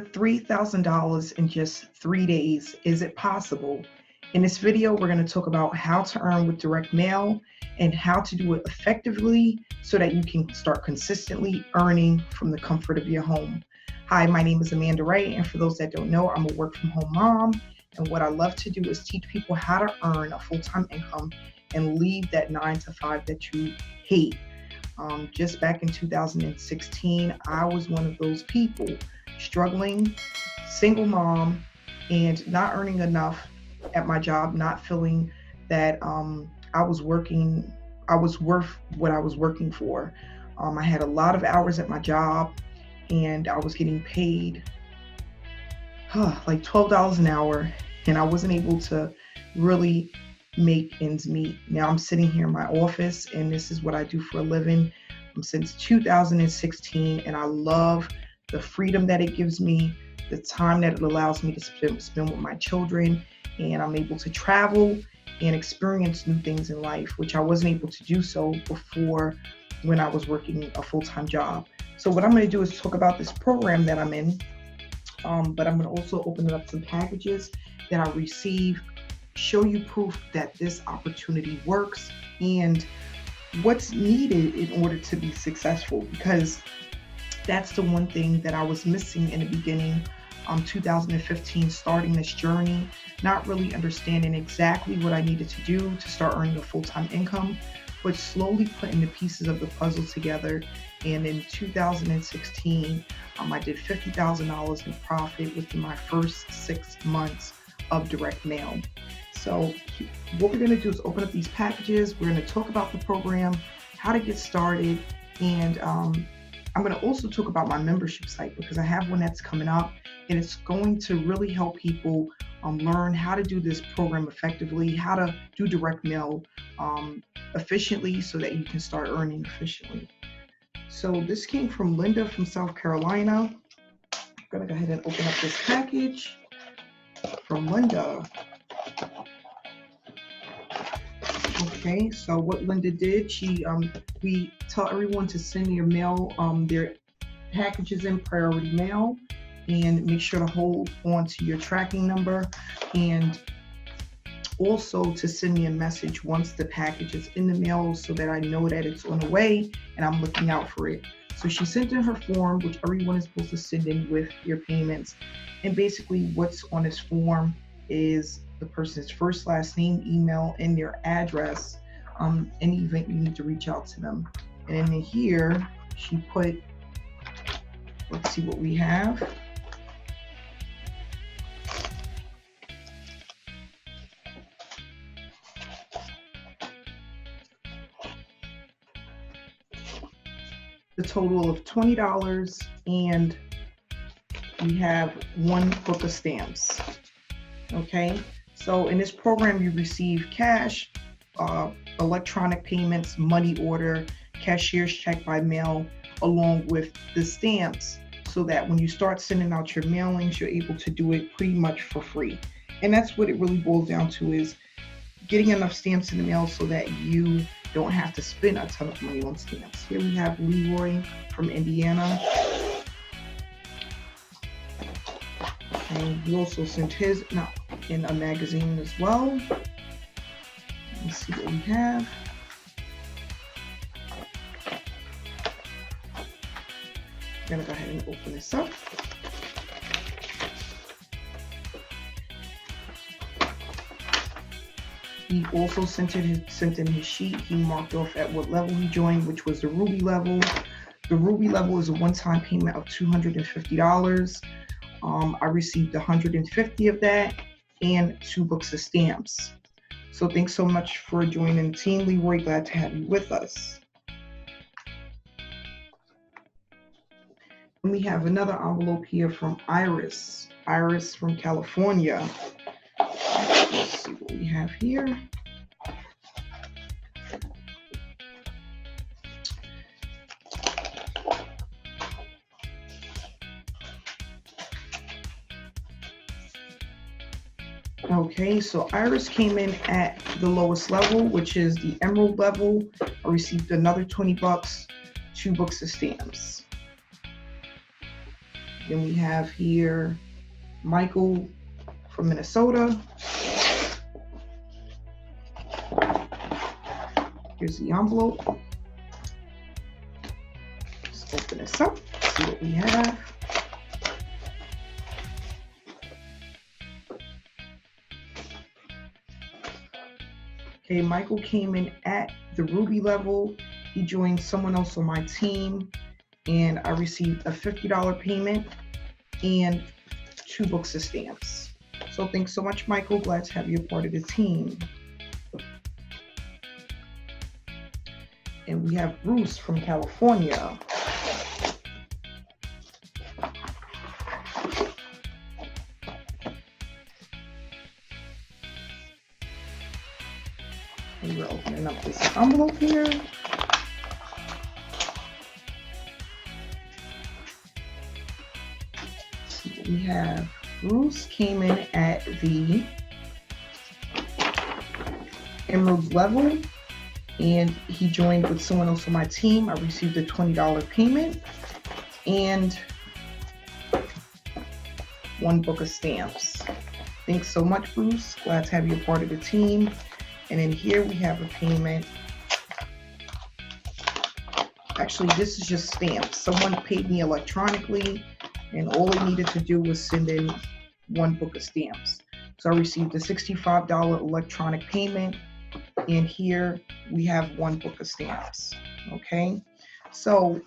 $3,000 in just 3 days. Is it possible? In this video, we're going to talk about how to earn with direct mail and how to do it effectively so that you can start consistently earning from the comfort of your home. Hi, my name is Amanda Wright, and for those that don't know, I'm a work from home mom. And what I love to do is teach people how to earn a full-time income and leave that 9-to-5 that you hate. Just back in 2016, I was one of those people struggling, single mom, and not earning enough at my job, not feeling that I was worth what I was working for. I had a lot of hours at my job, and I was getting paid like $12 an hour, and I wasn't able to really make ends meet. Now I'm sitting here in my office, and this is what I do for a living since 2016, and I love the freedom that it gives me, the time that it allows me to spend with my children, and I'm able to travel and experience new things in life, which I wasn't able to do so before when I was working a full-time job. So what I'm going to do is talk about this program that I'm in, but I'm going to also open up some packages that I receive, show you proof that this opportunity works and what's needed in order to be successful, because that's the one thing that I was missing in the beginning, 2015, starting this journey, not really understanding exactly what I needed to do to start earning a full-time income, but slowly putting the pieces of the puzzle together. And in 2016, I did $50,000 in profit within my first 6 months of direct mail. So what we're going to do is open up these packages. We're going to talk about the program, how to get started, and I'm going to also talk about my membership site, because I have one that's coming up, and it's going to really help people learn how to do this program effectively, how to do direct mail efficiently so that you can start earning efficiently. So this came from Linda from South Carolina. I'm going to go ahead and open up this package from Linda. Okay, so what Linda did, we tell everyone to send their mail, their packages in priority mail, and make sure to hold on to your tracking number, and also to send me a message once the package is in the mail so that I know that it's on the way and I'm looking out for it. So she sent in her form, which everyone is supposed to send in with your payments, and basically what's on this form is the person's first, last name, email, and their address, any event you need to reach out to them. And in here, she put, let's see what we have. The total of $20, and we have one book of stamps. Okay, so in this program, you receive cash, electronic payments, money order, cashier's check by mail, along with the stamps, so that when you start sending out your mailings, you're able to do it pretty much for free. And that's what it really boils down to, is getting enough stamps in the mail so that you don't have to spend a ton of money on stamps. Here we have Leroy from Indiana. And he also sent his in a magazine as well. Let's see what we have. I'm gonna go ahead and open this up. He also sent in his sheet. He marked off at what level he joined, which was the Ruby level. The Ruby level is a one-time payment of $250. I received 150 of that and 2 books of stamps. So thanks so much for joining the team, Leroy. Glad to have you with us. And we have another envelope here from Iris. Iris from California. Let's see what we have here. Okay, so Iris came in at the lowest level, which is the Emerald level. I received another 20 bucks, 2 books of stamps. Then we have here Michael from Minnesota. Here's the envelope. Let's open this up, see what we have. Okay, Michael came in at the Ruby level. He joined someone else on my team, and I received a $50 payment and 2 books of stamps. So thanks so much, Michael. Glad to have you a part of the team. And we have Bruce from California. And we're opening up this envelope here. See what we have. Bruce came in at the Emerald level, and he joined with someone else on my team. I received a $20 payment and 1 book of stamps. Thanks so much, Bruce. Glad to have you a part of the team. And then here we have a payment. Actually, this is just stamps. Someone paid me electronically, and all they needed to do was send in 1 book of stamps. So I received a $65 electronic payment, and here we have 1 book of stamps. Okay, so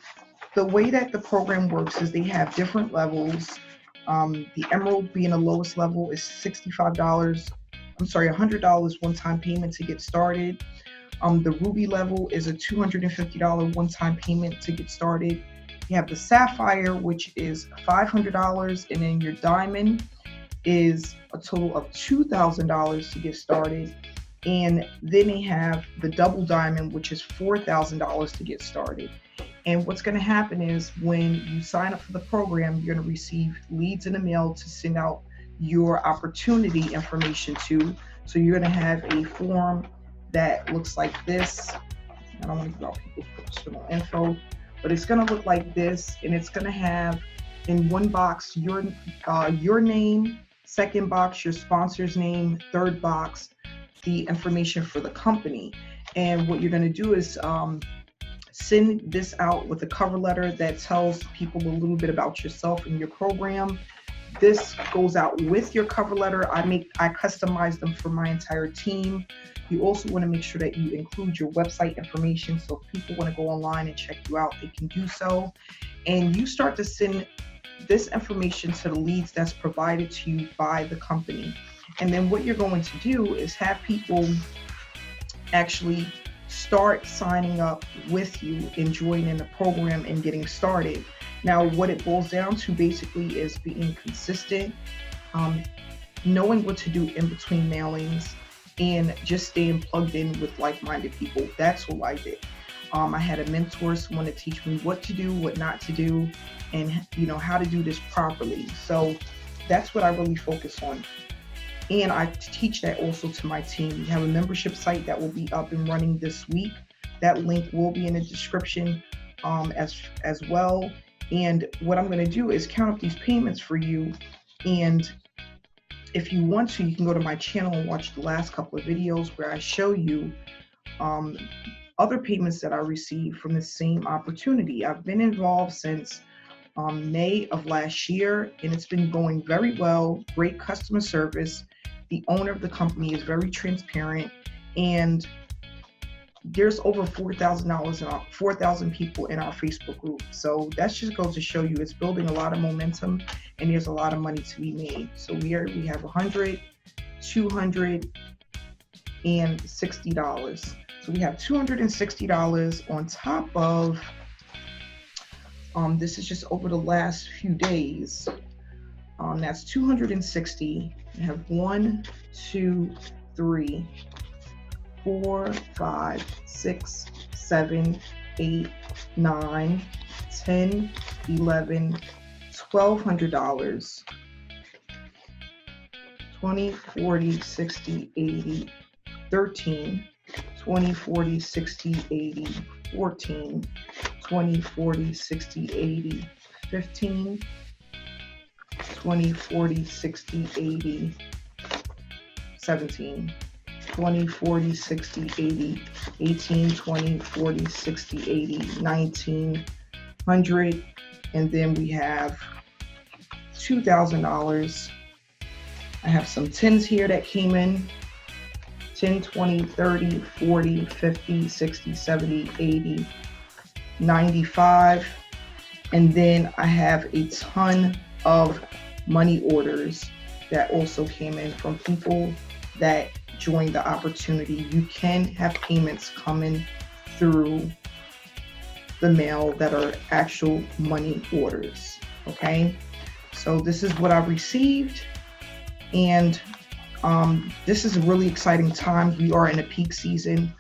the way that the program works is they have different levels. The Emerald being the lowest level is $100 one-time payment to get started. The Ruby level is a $250 one-time payment to get started. You have the Sapphire, which is $500, and then your Diamond is a total of $2,000 to get started. And then they have the Double Diamond, which is $4,000 to get started. And what's going to happen is when you sign up for the program, you're going to receive leads in the mail to send out your opportunity information to. So you're going to have a form that looks like this. I don't want to give out people's personal info, but it's going to look like this, and it's going to have in one box your name, second box your sponsor's name, third box the information for the company. And what you're going to do is send this out with a cover letter that tells people a little bit about yourself and your program. This goes out with your cover letter. I customize them for my entire team. You also want to make sure that you include your website information, so if people want to go online and check you out, they can do so. And you start to send this information to the leads that's provided to you by the company. And then what you're going to do is have people actually start signing up with you and joining the program and getting started. Now, what it boils down to basically is being consistent, knowing what to do in between mailings, and just staying plugged in with like-minded people. That's what I did. I had a mentor, someone to teach me what to do, what not to do, and how to do this properly. So that's what I really focus on. And I teach that also to my team. We have a membership site that will be up and running this week. That link will be in the description as well. And what I'm going to do is count up these payments for you. And if you want to, you can go to my channel and watch the last couple of videos where I show you other payments that I received from the same opportunity. I've been involved since May of last year, and it's been going very well. Great customer service. The owner of the company is very transparent, and there's over 4,000 people in our Facebook group. So that just goes to show you it's building a lot of momentum, and there's a lot of money to be made. So we have $100, $200, and $60. So we have $260 on top of, this is just over the last few days. That's $260. We have 1, 2, 3, 4, 5, 6, 7, 8, 9, 10, 11, $1,200. 20, 40, 60, 80, 13, 20, 40, 60, 80, 14, 20, 40, 60, 80, 15, 20, 40, 60, 80, 17, 20, 40, 60, 80, 18, 20, 40, 60, 80, 19, 100, and then we have $2,000. I have some 10s here that came in, 10, 20, 30, 40, 50, 60, 70, 80, 95. And then I have a ton of money orders that also came in from people that joined the opportunity. You can have payments coming through the mail that are actual money orders. Okay, so this is what I've received, and this is a really exciting time. We are in a peak season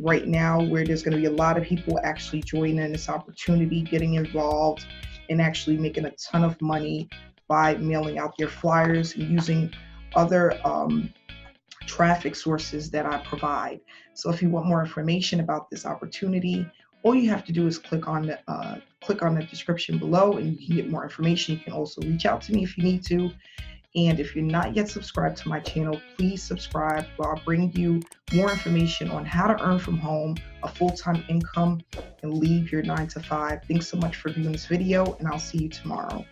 right now where there's going to be a lot of people actually joining this opportunity, getting involved, and actually making a ton of money by mailing out their flyers and using other traffic sources that I provide. So if you want more information about this opportunity, all you have to do is click on the description below and you can get more information. You can also reach out to me if you need to. And if you're not yet subscribed to my channel, please subscribe, where I'll bring you more information on how to earn from home, a full-time income, and leave your 9 to 5. Thanks so much for viewing this video, and I'll see you tomorrow.